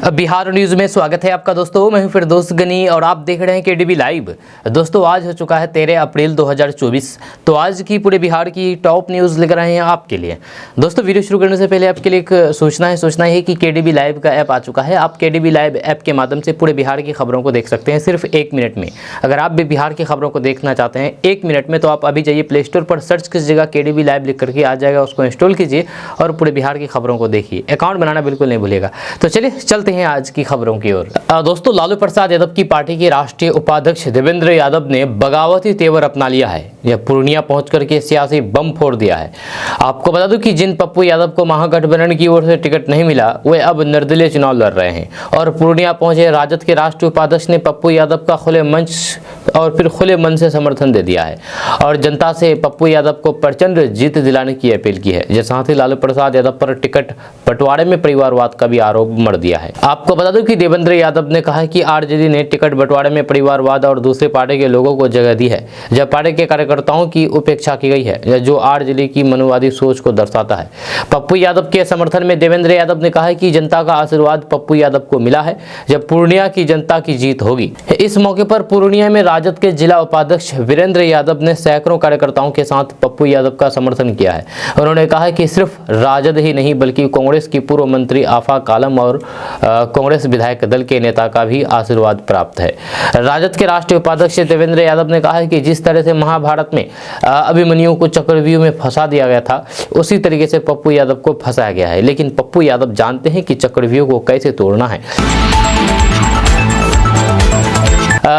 Bihar news में स्वागत है आपका दोस्तों। मैं हूं फिरदौस गनी और आप देख रहे हैं केडीबी लाइव। दोस्तों आज हो चुका है 13 अप्रैल 2024। तो आज की पूरे बिहार की टॉप न्यूज़ लेकर आए हैं आपके लिए। दोस्तों वीडियो शुरू करने से पहले आपके लिए एक सूचना है कि केडीबी लाइव का ऐप आ चुका है। आप केडीबी लाइव ऐप के माध्यम से पूरे बिहार की खबरों को देख सकते हैं सिर्फ 1 मिनट में। अगर आप भी बिहार की खबरों को देखना चाहते हैं 1 मिनट में तो आप अभी जाइए प्ले स्टोर पर, सर्च कीजिएगा केडीबी लाइव लिख करके आ जाएगा, उसको इंस्टॉल कीजिए और पूरे बिहार की खबरों को देखिए। अकाउंट बनाना बिल्कुल नहीं भूलिएगा। तो चलिए चलते हैं आज की खबरों की ओर। दोस्तों लालू प्रसाद यादव की पार्टी के राष्ट्रीय उपाध्यक्ष देवेंद्र यादव ने बगावती तेवर अपना लिया है। यह पूर्णिया पहुंच करके सियासी बम फोड़ दिया है। आपको बता दूं कि जिन पप्पू यादव को महागठबंधन की ओर से टिकट नहीं मिला वे अब निर्दलीय चुनाव लड़ रहे हैं और पूर्णिया पहुंचे राजद के राष्ट्रीय उपाध्यक्ष ने पप्पू यादव का खुले मंच और फिर खुले मन से समर्थन दे दिया है और जनता से पप्पू यादव को प्रचंड जीत दिलाने की अपील की है। जिस साथ ही लालू प्रसाद यादव पर टिकट बंटवारे में परिवारवाद का भी आरोप मढ़ दिया है। आपको बता दूं कि देवेंद्र यादव ने कहा कि आरजेडी ने टिकट बंटवारे में परिवारवाद और दूसरे पार्टी के लोगों को जगह दी है, जब पार्टी के कार्यकर्ताओं की उपेक्षा की गई है, जो आरजेडी की मनोवादी सोच को दर्शाता है। पप्पू यादव के समर्थन में देवेंद्र यादव ने कहा है कि जनता का आशीर्वाद पप्पू यादव को मिला है, जब पूर्णिया की जनता की जीत होगी। इस मौके पर पूर्णिया में राजद के जिला उपाध्यक्ष वीरेंद्र यादव ने सैकड़ों कार्यकर्ताओं के साथ पप्पू यादव का समर्थन किया है। उन्होंने कहा कि सिर्फ राजद ही नहीं बल्कि कांग्रेस की पूर्व मंत्री आफाक आलम और कांग्रेस विधायक दल के नेता का भी आशीर्वाद प्राप्त है। राजद के राष्ट्रीय उपाध्यक्ष देवेंद्र यादव ने कहा है कि जिस तरह से महाभारत में अभिमन्यु को चक्रव्यूह में फंसा दिया गया था, उसी तरीके से पप्पू यादव को फंसाया गया है, लेकिन पप्पू यादव जानते हैं कि चक्रव्यूह को कैसे तोड़ना है।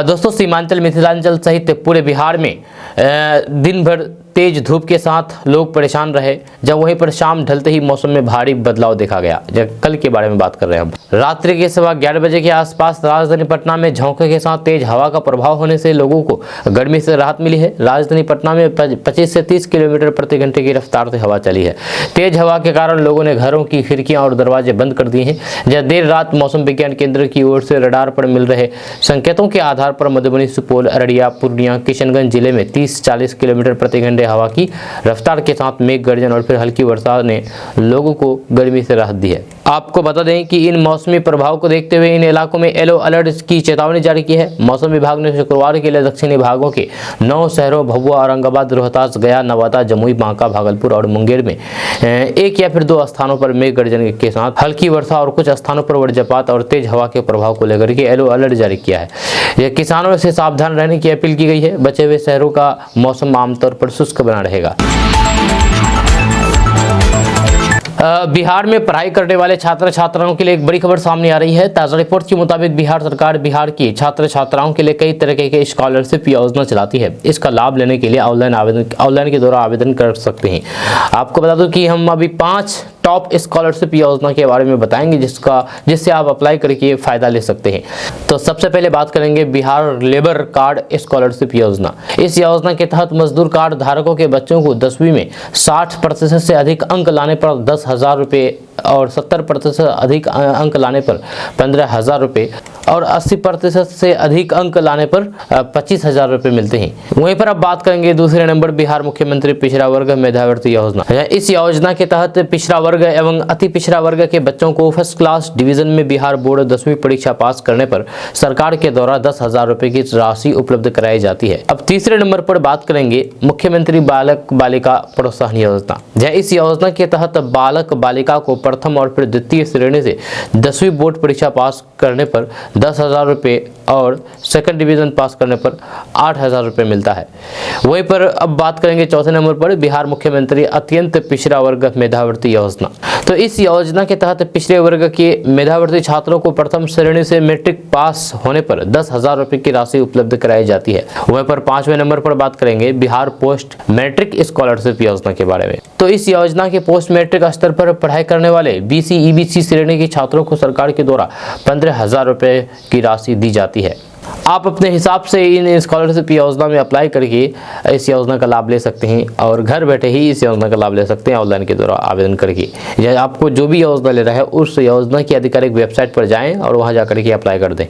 दोस्तों सीमांचल, मिथिलांचल सहित पूरे बिहार में दिन भर तेज धूप के साथ लोग परेशान रहे, जब वहीं पर शाम ढलते ही मौसम में भारी बदलाव देखा गया। जब कल के बारे में बात कर रहे हैं हम, रात्रि के 11:15 बजे के आसपास राजधानी पटना में झोंके के साथ तेज हवा का प्रभाव होने से लोगों को गर्मी से राहत मिली है। राजधानी पटना में 25 से 30 किलोमीटर प्रति घंटे की रफ्तार से हवा चली है। तेज हवा के कारण लोगों ने घरों की खिड़कियां और दरवाजे बंद कर दिए हैं। जब देर रात मौसम विज्ञान केंद्र की ओर से रडार पर मिल रहे संकेतों के आधार पर मधुबनी, सुपौल, अररिया, पूर्णिया, किशनगंज जिले में 30-40 किलोमीटर प्रति घंटे हवा की रफ्तार के साथ मेघ गर्जन और फिर हल्की वर्षा ने लोगों को गर्मी से राहत दी है। आपको बता दें कि इन मौसमी प्रभाव को देखते हुए इन इलाकों में येलो अलर्ट की चेतावनी जारी की है। मौसम विभाग ने शुक्रवार के लिए दक्षिणी भागों के 9 शहरों भभुआ, औरंगाबाद, रोहतास, गया, नवादा, जमुई, बांका, भागलपुर और मुंगेर में 1 या फिर 2 स्थानों पर मेघ गर्जन के साथ हल्की वर्षा और कुछ स्थानों पर वज्रपात और तेज हवा के प्रभाव को लेकर के येलो अलर्ट जारी किया है। यह किसानों से सावधान रहने की अपील की गई है। बचे हुए शहरों का मौसम आमतौर पर शुष्क बना रहेगा। बिहार में पढ़ाई करने वाले छात्र छात्राओं के लिए एक बड़ी खबर सामने आ रही है। ताज़ा रिपोर्ट के मुताबिक बिहार सरकार बिहार की छात्र छात्राओं के लिए कई तरह के स्कॉलरशिप योजना चलाती है। इसका लाभ लेने के लिए ऑनलाइन के द्वारा आवेदन कर सकते हैं। आपको बता दूं कि हम अभी 5 टॉप स्कॉलरशिप योजना के बारे में बताएंगे जिससे आप अप्लाई करके फ़ायदा ले सकते हैं। तो सबसे पहले बात करेंगे बिहार लेबर कार्ड स्कॉलरशिप योजना। इस योजना के तहत मजदूर कार्ड धारकों के बच्चों को 10वीं में 60% से अधिक अंक लाने पर 10,000 रुपये और 70% अधिक अंक लाने पर 15,000 रुपये और 80% से अधिक अंक लाने पर 25,000 रुपये मिलते हैं। वहीं पर अब बात करेंगे दूसरे नंबर बिहार मुख्यमंत्री पिछड़ा वर्ग मेधावृत्ति योजना। इस योजना के तहत पिछड़ा वर्ग एवं अति पिछड़ा वर्ग के बच्चों को फर्स्ट क्लास डिवीजन में बिहार बोर्ड 10वीं परीक्षा पास करने पर सरकार के द्वारा 10,000 रुपये की राशि उपलब्ध कराई जाती है। अब तीसरे नंबर पर बात करेंगे मुख्यमंत्री बालक बालिका प्रोत्साहन योजना। इस योजना के तहत बालक बालिका को प्रथम और फिर द्वितीय श्रेणी से 10वीं बोर्ड परीक्षा पास करने पर 10,000 रुपये और सेकंड डिवीजन पास करने पर 8,000 रुपये मिलता है। वहीं पर अब बात करेंगे चौथे नंबर पर बिहार मुख्यमंत्री अत्यंत पिछड़ा वर्ग मेधावृत्ति योजना। तो इस योजना के तहत पिछड़े वर्ग के मेधावृत्ति छात्रों को प्रथम श्रेणी से मैट्रिक पास होने पर 10,000 रुपये की राशि उपलब्ध कराई जाती है। वहीं पर 5वें नंबर पर बात करेंगे बिहार पोस्ट मैट्रिक स्कॉलरशिप योजना के बारे में। तो इस योजना के पोस्ट मैट्रिक स्तर पर पढ़ाई करने वाले BC EBC श्रेणी के छात्रों को सरकार के द्वारा 15,000 रुपये की राशि दी जाती है। आप अपने हिसाब से इन स्कॉलरशिप योजना में अप्लाई करके इस योजना का लाभ ले सकते हैं और घर बैठे ही इस योजना का लाभ ले सकते हैं ऑनलाइन के द्वारा आवेदन करके। या आपको जो भी योजना ले रहा है उस योजना की आधिकारिक वेबसाइट पर जाएं और वहां जाकर के अप्लाई कर दें।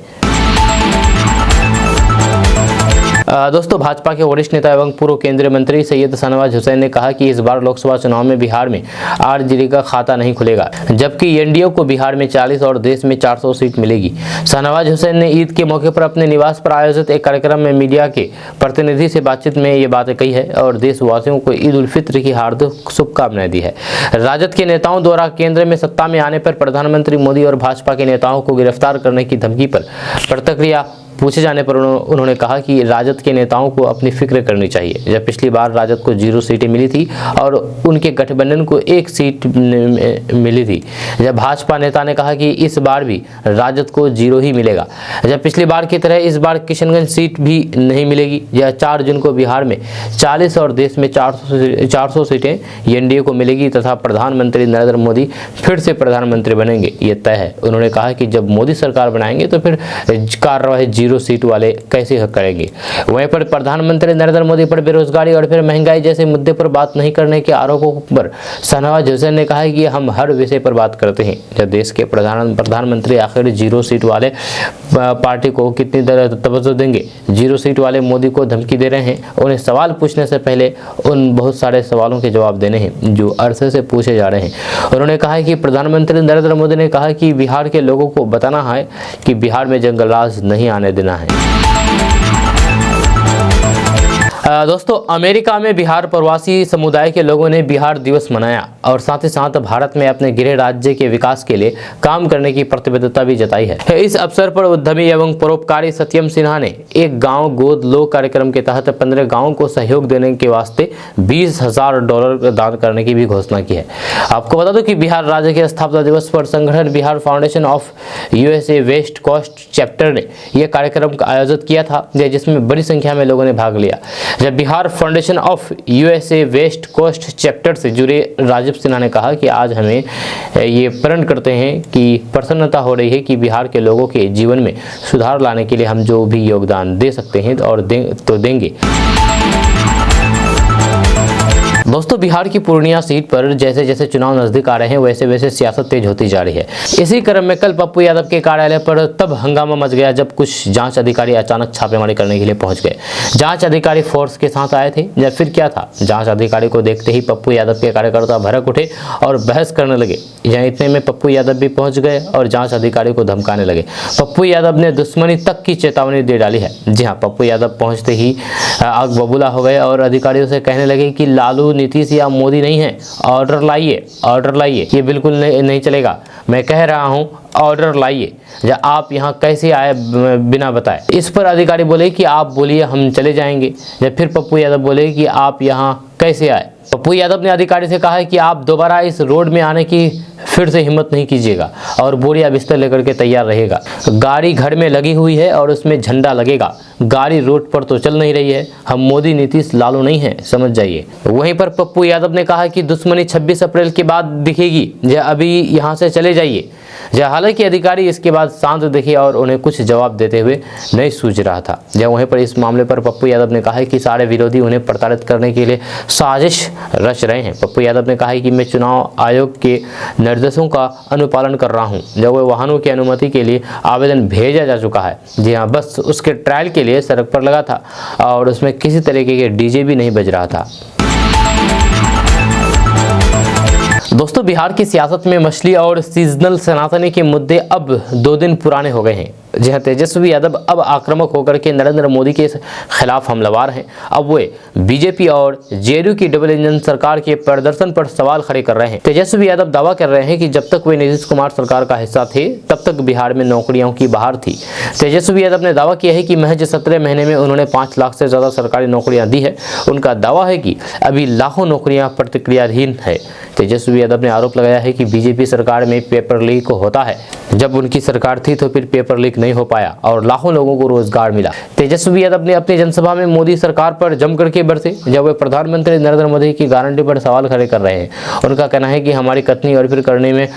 दोस्तों, भाजपा के वरिष्ठ नेता एवं पूर्व केंद्रीय मंत्री सैयद शाहनवाज हुसैन ने कहा कि इस बार लोकसभा चुनाव में बिहार में आरजेडी का खाता नहीं खुलेगा, जबकि एनडीए को बिहार में 40 और देश में 400 सीट मिलेगी। शाहनवाज हुसैन ने ईद के मौके पर अपने निवास पर आयोजित एक कार्यक्रम में मीडिया के प्रतिनिधि से बातचीत में ये बातें कही है और देशवासियों को ईद उल फित्र की हार्दिक शुभकामनाएं दी है। राजद के नेताओं द्वारा केंद्र में सत्ता में आने पर प्रधानमंत्री मोदी और भाजपा के नेताओं को गिरफ्तार करने की धमकी पर प्रतिक्रिया पूछे जाने पर उन्होंने कहा कि राजद के नेताओं को अपनी फिक्र करनी चाहिए। जब पिछली बार राजद को 0 सीटें मिली थी और उनके गठबंधन को 1 सीट मिली थी, जब भाजपा नेता ने कहा कि इस बार भी राजद को 0 ही मिलेगा। जब पिछली बार की तरह इस बार किशनगंज सीट भी नहीं मिलेगी। यह 4 जून को बिहार में 40 और देश में 400 सीटें एनडीए को मिलेगी तथा प्रधानमंत्री नरेंद्र मोदी फिर से प्रधानमंत्री बनेंगे, ये तय है। उन्होंने कहा कि जब मोदी सरकार बनाएंगे तो फिर कार्यवाही 0 सीट वाले कैसे करेंगे। वहीं पर प्रधानमंत्री नरेंद्र मोदी पर बेरोजगारी और फिर महंगाई जैसे मुद्दे पर बात नहीं करने के आरोपों पर शाहनवाज हुसैन ने कहा कि हम हर विषय पर बात करते हैं। जब देश के प्रधानमंत्री आखिर 0 सीट वाले पार्टी को कितनी तवज्जो देंगे। 0 सीट वाले मोदी को धमकी दे रहे हैं। उन्हें सवाल पूछने से पहले उन बहुत सारे सवालों के जवाब देने हैं जो अरसे से पूछे जा रहे हैं। उन्होंने कहा कि प्रधानमंत्री नरेंद्र मोदी ने कहा कि बिहार के लोगों को बताना है कि बिहार में जंगल राज नहीं आने देना है। दोस्तों, अमेरिका में बिहार प्रवासी समुदाय के लोगों ने बिहार दिवस मनाया और साथ ही साथ भारत में अपने गृह राज्य के विकास के लिए काम करने की प्रतिबद्धता भी जताई है। इस अवसर पर उद्यमी एवं परोपकारी सत्यम सिन्हा ने एक गांव गोद लो कार्यक्रम के तहत 15 गांवों को सहयोग देने के वास्ते $20,000 दान करने की भी घोषणा की है। आपको बता दो कि बिहार राज्य के स्थापना दिवस पर संगठन Bihar foundation of USA west coast chapter ने यह कार्यक्रम का आयोजित किया था, जिसमें बड़ी संख्या में लोगों ने भाग लिया। जब Bihar foundation of USA west coast chapter से जुड़े राजीव सिन्हा ने कहा कि आज हमें ये प्रण करते हैं कि प्रसन्नता हो रही है कि बिहार के लोगों के जीवन में सुधार लाने के लिए हम जो भी योगदान दे सकते हैं और देंगे। दोस्तों, बिहार की पूर्णिया सीट पर जैसे जैसे चुनाव नजदीक आ रहे हैं वैसे वैसे सियासत तेज होती जा रही है। इसी क्रम में कल पप्पू यादव के कार्यालय पर तब हंगामा मच गया जब कुछ जांच अधिकारी अचानक छापेमारी करने के लिए पहुंच गए। जांच अधिकारी फोर्स के साथ आए थे या फिर क्या था? जांच अधिकारी को देखते ही पप्पू यादव के कार्यकर्ता भड़क उठे और बहस करने लगे। यहाँ इतने में पप्पू यादव भी पहुंच गए और जांच अधिकारी को धमकाने लगे। पप्पू यादव ने दुश्मनी तक की चेतावनी दे डाली है। जी हाँ, पप्पू यादव पहुंचते ही आग बबूला हो गए और अधिकारियों से कहने लगे कि लालू नीतीश या मोदी नहीं है, ऑर्डर लाइए, ऑर्डर लाइए, ये बिल्कुल नहीं चलेगा। मैं कह रहा हूँ ऑर्डर लाइए, या आप यहाँ कैसे आए बिना बताए। इस पर अधिकारी बोले कि आप बोलिए हम चले जाएंगे। या फिर पप्पू यादव बोले कि आप यहाँ कैसे आए। पप्पू यादव ने अधिकारी से कहा है कि आप दोबारा इस रोड में आने की फिर से हिम्मत नहीं कीजिएगा और बोरिया बिस्तर लेकर के तैयार रहेगा। गाड़ी घर में लगी हुई है और उसमें झंडा लगेगा। गाड़ी रोड पर तो चल नहीं रही है। हम मोदी नीतीश लालू नहीं है, समझ जाइए। वहीं पर पप्पू यादव ने कहा कि दुश्मनी 26 अप्रैल के बाद दिखेगी, या अभी यहाँ से चले जाइए। हालांकि अधिकारी इसके बाद शांत दिखे और उन्हें कुछ जवाब देते हुए नहीं सूझ रहा था। वहीं पर इस मामले पर पप्पू यादव ने कहा है कि सारे विरोधी उन्हें प्रताड़ित करने के लिए साजिश रच रहे हैं। पप्पू यादव ने कहा है कि मैं चुनाव आयोग के निर्देशों का अनुपालन कर रहा हूं। जब वह वाहनों की अनुमति के लिए आवेदन भेजा जा चुका है। जी हाँ, बस उसके ट्रायल के लिए सड़क पर लगा था और उसमें किसी तरीके के डीजे भी नहीं बज रहा था। दोस्तों, बिहार की सियासत में मछली और सीजनल सनातनी के मुद्दे अब 2 दिन पुराने हो गए हैं। जी हाँ, तेजस्वी यादव अब आक्रामक होकर के नरेंद्र मोदी के खिलाफ हमलावर हैं। अब वे बीजेपी और जेडीयू की डबल इंजन सरकार के प्रदर्शन पर सवाल खड़े कर रहे हैं। तेजस्वी यादव दावा कर रहे हैं कि जब तक वे नीतीश कुमार सरकार का हिस्सा थे तब तक बिहार में नौकरियों की बहार थी। तेजस्वी यादव ने दावा किया है कि महज 17 महीने में उन्होंने 5 लाख से ज्यादा सरकारी नौकरियां दी है। उनका दावा है कि अभी लाखों नौकरियां प्रतिक्रियाधीन है। तेजस्वी यादव ने आरोप लगाया है कि बीजेपी सरकार में पेपर लीक होता है। जब उनकी सरकार थी तो फिर पेपर लीक नहीं हो पाया और लाखों लोगों को रोजगार मिला। तेजस्वी यादव ने अपनी जनसभा में मोदी सरकार पर जम करके बरसे जब वे प्रधानमंत्री नरेंद्र मोदी की गारंटी पर सवाल खड़े कर रहे हैं। उनका कहना है कि हमारी कथनी और फिर करने में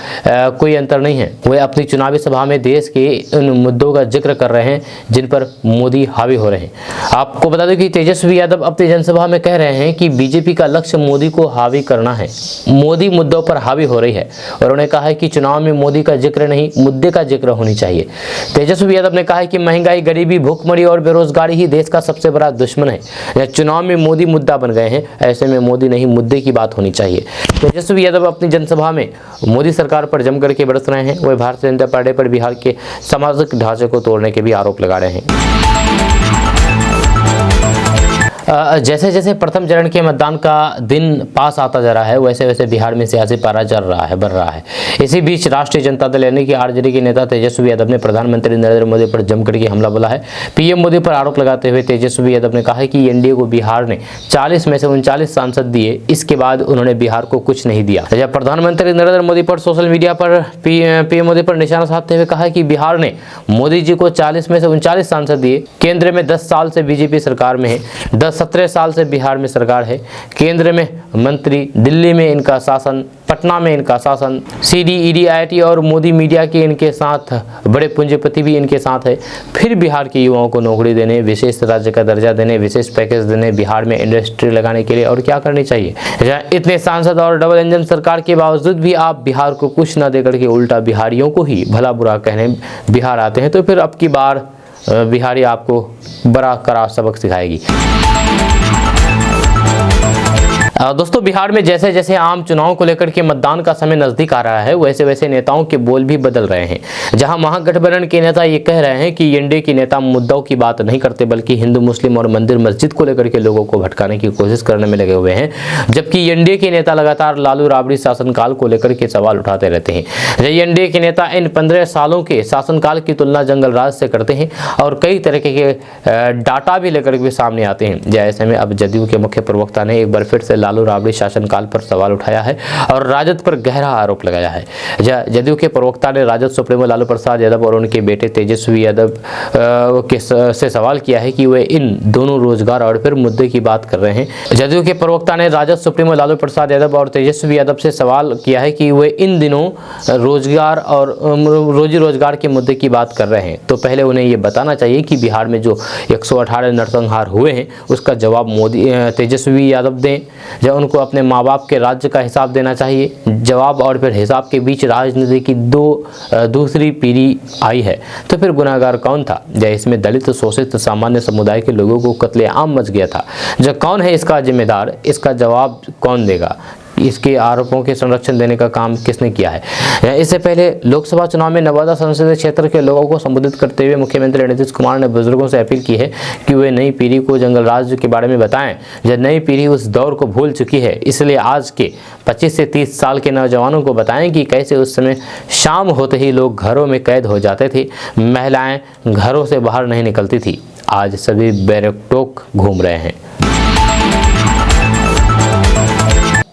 कोई अंतर नहीं है। वे अपनी चुनावी सभा में देश के उन मुद्दों का जिक्र कर रहे हैं जिन पर मोदी हावी हो रहे हैं। आपको बता दें कि तेजस्वी यादव अपनी जनसभा में कह रहे हैं कि बीजेपी का लक्ष्य मोदी को हावी करना है। मोदी मुद्दों पर हावी हो रही है और उन्होंने कहा है कि चुनाव में मोदी का जिक्र नहीं, मुद्दे का जिक्र होनी चाहिए। तेजस्वी यादव ने कहा है कि महंगाई, गरीबी, भूखमरी और बेरोजगारी ही देश का सबसे बड़ा दुश्मन है। यह चुनाव में मोदी मुद्दा बन गए हैं, ऐसे में मोदी नहीं मुद्दे की बात होनी चाहिए। तेजस्वी यादव अपनी जनसभा में मोदी सरकार पर जमकर के बरस रहे हैं। वह भारतीय जनता पार्टी पर बिहार के सामाजिक ढांचे को तोड़ने के भी आरोप लगा रहे हैं। जैसे जैसे प्रथम चरण के मतदान का दिन पास आता जा रहा है, वैसे वैसे बिहार में सियासी पारा बढ़ रहा है। इसी बीच राष्ट्रीय जनता दल यानी कि आरजेडी के नेता तेजस्वी यादव ने प्रधानमंत्री नरेंद्र मोदी पर जमकर के हमला बोला है। पीएम मोदी पर आरोप लगाते हुए तेजस्वी यादव ने कहा है कि एनडीए को बिहार ने 40 में से 39 सांसद दिए, इसके बाद उन्होंने बिहार को कुछ नहीं दिया। जब प्रधानमंत्री नरेंद्र मोदी पर सोशल मीडिया पर पीएम मोदी पर निशाना साधते हुए कहा कि बिहार ने मोदी जी को 40 में से 39 सांसद दिए। केंद्र में 10 साल से बीजेपी सरकार में है, 17 साल से बिहार में सरकार है। केंद्र में मंत्री, दिल्ली में इनका शासन, पटना में इनका शासन, सीडी, ईडी, आईटी और मोदी मीडिया के इनके साथ बड़े पूंजीपति भी इनके साथ है। फिर बिहार के युवाओं को नौकरी देने, विशेष राज्य का दर्जा देने, विशेष पैकेज देने, बिहार में इंडस्ट्री लगाने के लिए और क्या करनी चाहिए। इतने सांसद और डबल इंजन सरकार के बावजूद भी आप बिहार को कुछ न देकर के उल्टा बिहारियों को ही भला बुरा कहने बिहार आते हैं, तो फिर अब की बार बिहारी आपको बड़ा कड़ा सबक सिखाएगी। दोस्तों, बिहार में जैसे जैसे आम चुनाव को लेकर के मतदान का समय नजदीक आ रहा है, वैसे वैसे नेताओं के बोल भी बदल रहे हैं। जहां महागठबंधन के नेता ये कह रहे हैं कि एनडीए के नेता मुद्दों की बात नहीं करते, बल्कि हिंदू, मुस्लिम और मंदिर मस्जिद को लेकर के लोगों को भटकाने की कोशिश करने में लगे हुए हैं, जबकि एनडीए के नेता लगातार लालू राबड़ी शासनकाल को लेकर के सवाल उठाते रहते हैं। एनडीए के नेता इन 15 सालों के शासनकाल की तुलना जंगल राज से करते हैं और कई तरह के डाटा भी लेकर के सामने आते हैं। ऐसे में अब जदयू के मुख्य प्रवक्ता ने एक बार फिर से लालू राबड़ी शासनकाल पर सवाल उठाया है और राजद पर गहरा आरोप लगाया है। जदयू के प्रवक्ता ने राजद सुप्रीमो लालू प्रसाद यादव और उनके बेटे तेजस्वी यादव से सवाल किया है कि वे इन दोनों रोजगार और फिर मुद्दे की बात कर रहे हैं। जदयू के प्रवक्ता ने राजद सुप्रीमो लालू प्रसाद यादव और तेजस्वी यादव से सवाल किया है कि वे इन दिनों रोजगार और रोजी रोजगार के मुद्दे की बात कर रहे हैं, तो पहले उन्हें ये बताना चाहिए कि बिहार में जो 118 नरसंहार हुए हैं उसका जवाब मोदी तेजस्वी यादव दें। जब उनको अपने माँ बाप के राज्य का हिसाब देना चाहिए। जवाब और फिर हिसाब के बीच राजनीति की दूसरी पीढ़ी आई है, तो फिर गुनाहगार कौन था? इसमें दलित, शोषित, सामान्य समुदाय के लोगों को कत्लेआम मच गया था। जब कौन है इसका जिम्मेदार? इसका जवाब कौन देगा? इसके आरोपों के संरक्षण देने का काम किसने किया है? इससे पहले लोकसभा चुनाव में नवादा संसदीय क्षेत्र के लोगों को संबोधित करते हुए मुख्यमंत्री नीतीश कुमार ने बुजुर्गों से अपील की है कि वे नई पीढ़ी को जंगल राज के बारे में बताएं। जब नई पीढ़ी उस दौर को भूल चुकी है, इसलिए आज के 25 से 30 साल के नौजवानों को बताएं कि कैसे उस समय शाम होते ही लोग घरों में कैद हो जाते थे, महिलाएं घरों से बाहर नहीं निकलती थी। आज सभी बैरकटोक घूम रहे हैं।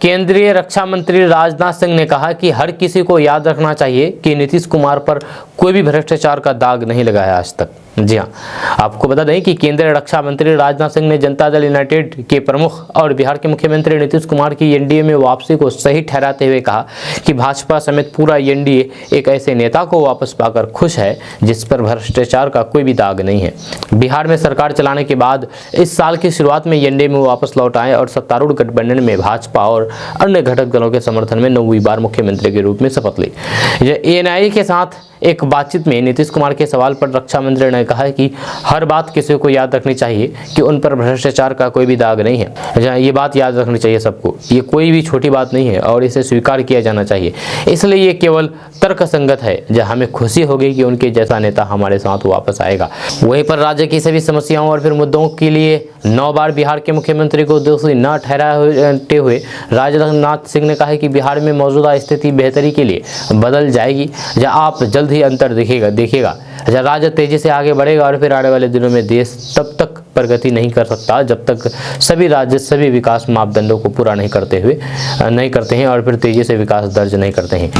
केंद्रीय रक्षा मंत्री राजनाथ सिंह ने कहा कि हर किसी को याद रखना चाहिए कि नीतीश कुमार पर कोई भी भ्रष्टाचार का दाग नहीं लगा है आज तक। जी हाँ, आपको बता दें कि केंद्रीय रक्षा मंत्री राजनाथ सिंह ने जनता दल यूनाइटेड के प्रमुख और बिहार के मुख्यमंत्री नीतीश कुमार की एनडीए में वापसी को सही ठहराते हुए कहा कि भाजपा समेत पूरा एनडीए एक ऐसे नेता को वापस पाकर खुश है जिस पर भ्रष्टाचार का कोई भी दाग नहीं है। बिहार में सरकार चलाने के बाद इस साल की शुरुआत में एनडीए में वापस लौट आए और सत्तारूढ़ गठबंधन में भाजपा और अन्य घटक दलों के समर्थन में 9वीं बार मुख्यमंत्री के रूप में शपथ ली। एएनआई के साथ एक बातचीत में नीतीश कुमार के सवाल पर रक्षा मंत्री ने कहा है कि हर बात किसी को याद रखनी चाहिए कि उन पर भ्रष्टाचार का कोई भी दाग नहीं है। ये बात याद रखनी चाहिए सबको, ये कोई भी छोटी बात नहीं है और इसे स्वीकार किया जाना चाहिए। इसलिए ये केवल तर्कसंगत है। जब हमें खुशी होगी कि उनके जैसा नेता हमारे साथ वापस आएगा। वहीं पर राज्य की सभी समस्याओं और फिर मुद्दों के लिए 9 बार बिहार के मुख्यमंत्री को दोषी न ठहराते हुए राजनाथ सिंह ने कहा है कि बिहार में मौजूदा स्थिति बेहतरी के लिए बदल जाएगी। जब आप जल्द ही अंतर देखिएगा। जब राज्य तेजी से आगे बढ़ेगा और फिर आने वाले दिनों में देश तब तक प्रगति नहीं कर सकता जब तक सभी राज्य सभी विकास मापदंडों को पूरा नहीं करते हैं और फिर तेजी से विकास दर्ज नहीं करते हैं।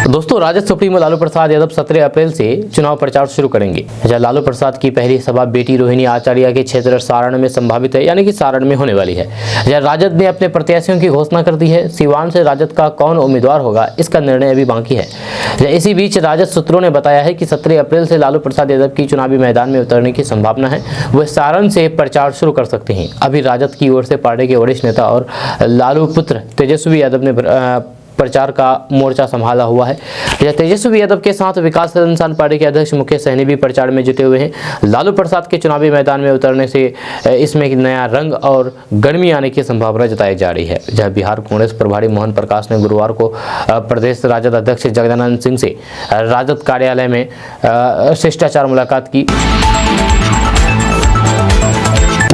दोस्तों, राजद सुप्रीमो लालू प्रसाद यादव 17 अप्रैल से चुनाव प्रचार शुरू करेंगे। जहां लालू प्रसाद की पहली सभा बेटी रोहिणी आचार्य के क्षेत्र सारण में संभावित है, यानी कि सारण में होने वाली है। जहां राजद ने अपने प्रत्याशियों की घोषणा कर दी है। सिवान से राजद का कौन उम्मीदवार होगा, इसका निर्णय अभी बाकी है। इसी बीच राजद सूत्रों ने बताया है कि 17 अप्रैल से लालू प्रसाद यादव की चुनावी मैदान में उतरने की संभावना है। वह सारण से प्रचार शुरू कर सकते हैं। अभी राजद की ओर से पार्टी के वरिष्ठ नेता और लालू पुत्र तेजस्वी यादव ने प्रचार का मोर्चा संभाला हुआ है। तेजस्वी यादव के साथ विकास इंसान पार्टी के अध्यक्ष मुकेश सहनी भी प्रचार में जुटे हुए हैं। लालू प्रसाद के चुनावी मैदान में उतरने से इसमें नया रंग और गर्मी आने की संभावना जताई जा रही है। जहां बिहार कांग्रेस प्रभारी मोहन प्रकाश ने गुरुवार को प्रदेश राजद अध्यक्ष जगदानंद सिंह से राजद कार्यालय में शिष्टाचार मुलाकात की।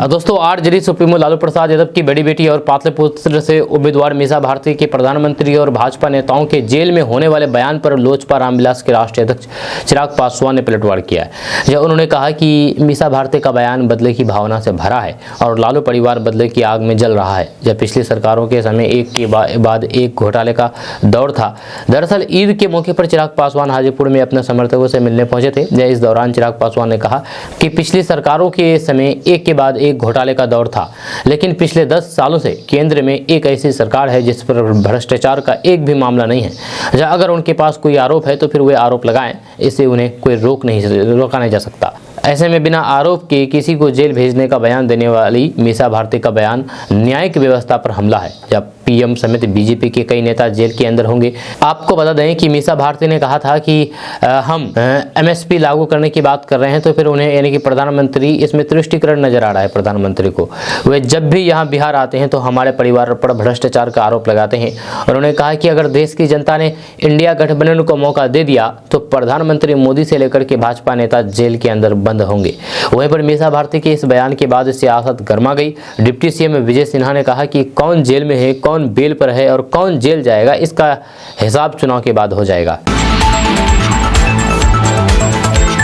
दोस्तों, आरजेडी सुप्रीमो लालू प्रसाद यादव की बड़ी बेटी और पाटलिपुत्र से उम्मीदवार मीसा भारती के प्रधानमंत्री और भाजपा नेताओं के जेल में होने वाले बयान पर लोजपा रामविलास के राष्ट्रीय अध्यक्ष चिराग पासवान ने पलटवार किया है। जब उन्होंने कहा कि मीसा भारती का बयान बदले की भावना से भरा है और लालू परिवार बदले की आग में जल रहा है। जब पिछली सरकारों के समय एक के बाद एक घोटाले का दौर था। दरअसल ईद के मौके पर चिराग पासवान हाजीपुर में अपने समर्थकों से मिलने पहुंचे थे। इस दौरान चिराग पासवान ने कहा कि पिछली सरकारों के समय एक के बाद एक घोटाले का दौर था, लेकिन पिछले 10 सालों से केंद्र में एक ऐसी सरकार है जिस पर भ्रष्टाचार का एक भी मामला नहीं है। जहां अगर उनके पास कोई आरोप है तो फिर वे आरोप लगाएं, इससे उन्हें कोई रोका नहीं जा सकता। ऐसे में बिना आरोप के किसी को जेल भेजने का बयान देने वाली मीसा भारती का बयान न्यायिक व्यवस्था पर हमला है। जब पीएम समेत बीजेपी के कई नेता जेल के अंदर होंगे। आपको बता दें कि मीसा भारती ने कहा था कि हम एमएसपी लागू करने की बात कर रहे हैं, तो फिर उन्हें यानी कि प्रधानमंत्री इसमें तुष्टिकरण नजर आ रहा है। प्रधानमंत्री को वे जब भी यहाँ बिहार आते हैं तो हमारे परिवार पर भ्रष्टाचार का आरोप लगाते हैं। उन्होंने कहा कि अगर देश की जनता ने इंडिया गठबंधन को मौका दे दिया तो प्रधानमंत्री मोदी से लेकर के भाजपा नेता जेल के अंदर बंद होंगे। वहीं पर मीसा भारती के इस बयान के बाद सियासत गर्मा गई। डिप्टी सीएम विजय सिन्हा ने कहा कि कौन जेल में है, कौन बेल पर है और कौन जेल जाएगा, इसका हिसाब चुनाव के बाद हो जाएगा।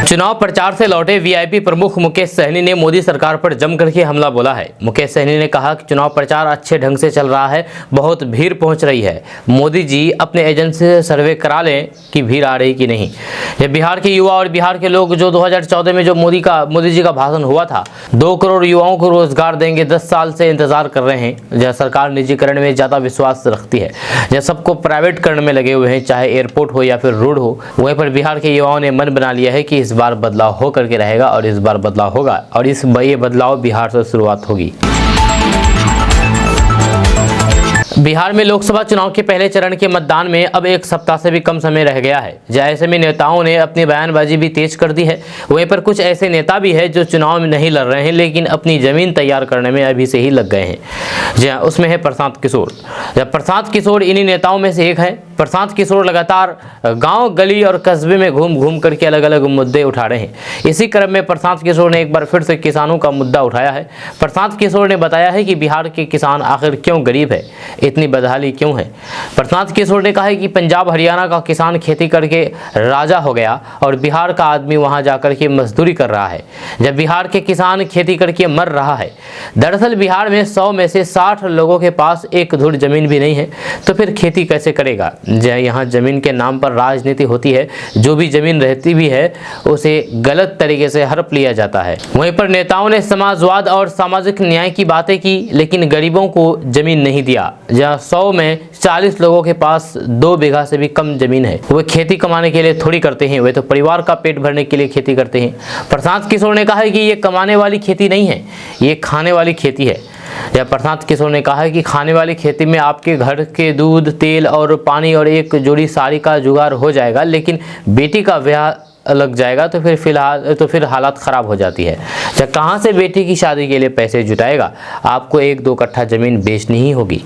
चुनाव प्रचार से लौटे वीआईपी प्रमुख मुकेश सहनी ने मोदी सरकार पर जम करके हमला बोला है। मुकेश सहनी ने कहा कि चुनाव प्रचार अच्छे ढंग से चल रहा है, बहुत भीड़ पहुंच रही है। मोदी जी अपने एजेंसी से सर्वे करा लें कि भीड़ आ रही कि नहीं। ये बिहार के युवा और बिहार के लोग जो 2014 में जो मोदी जी का भाषण हुआ था, 2 करोड़ युवाओं को रोजगार देंगे, 10 साल से इंतजार कर रहे हैं। जहाँ सरकार निजीकरण में ज्यादा विश्वास रखती है, जहाँ सबको प्राइवेट करने में लगे हुए हैं, चाहे एयरपोर्ट हो या फिर रोड हो। वहीं पर बिहार के युवाओं ने मन बना लिया है कि इस बार बदलाव हो करके रहेगा और इस बार बदलाव होगा और ये बदलाव बिहार से शुरुआत होगी। बिहार में लोकसभा चुनाव के पहले चरण के मतदान में अब 1 सप्ताह से भी कम समय रह गया है। ऐसे में नेताओं ने अपनी बयानबाजी भी तेज कर दी है। वहीं पर कुछ ऐसे नेता भी हैं जो चुनाव में नहीं लड़ रहे हैं, लेकिन अपनी जमीन तैयार करने में अभी से ही लग गए हैं। जी हाँ, उसमें है प्रशांत किशोर। प्रशांत किशोर इन्हीं नेताओं में से एक है। प्रशांत किशोर लगातार गांव गली और कस्बे में घूम घूम करके अलग अलग मुद्दे उठा रहे हैं। इसी क्रम में प्रशांत किशोर ने एक बार फिर से किसानों का मुद्दा उठाया है। प्रशांत किशोर ने बताया है कि बिहार के किसान आखिर क्यों गरीब है, इतनी बदहाली क्यों है। प्रशांत किशोर ने कहा है कि पंजाब हरियाणा का किसान खेती करके राजा हो गया और बिहार का आदमी वहां जाकर के मजदूरी कर रहा है, जब बिहार के किसान खेती करके मर रहा है। दरअसल बिहार में 100 में से 60 लोगों के पास एक धुर जमीन भी नहीं है, तो फिर खेती कैसे करेगा। यहाँ जमीन के नाम पर राजनीति होती है, जो भी जमीन रहती भी है उसे गलत तरीके से हड़प लिया जाता है। वहीं पर नेताओं ने समाजवाद और सामाजिक न्याय की बातें की, लेकिन गरीबों को जमीन नहीं दिया। जहाँ 100 में 40 लोगों के पास 2 बीघा से भी कम जमीन है, वे खेती कमाने के लिए थोड़ी करते हैं, वे तो परिवार का पेट भरने के लिए खेती करते हैं। प्रशांत किशोर ने कहा है कि ये कमाने वाली खेती नहीं है, ये खाने वाली खेती है। या प्रशांत किशोर ने कहा है कि खाने वाली खेती में आपके घर के दूध, तेल और पानी और एक जोड़ी साड़ी का जुगाड़ हो जाएगा, लेकिन बेटी का ब्याह लग जाएगा तो फिर हालत ख़राब हो जाती है। जब कहाँ से बेटी की शादी के लिए पैसे जुटाएगा, आपको 1-2 कट्ठा ज़मीन बेचनी ही होगी।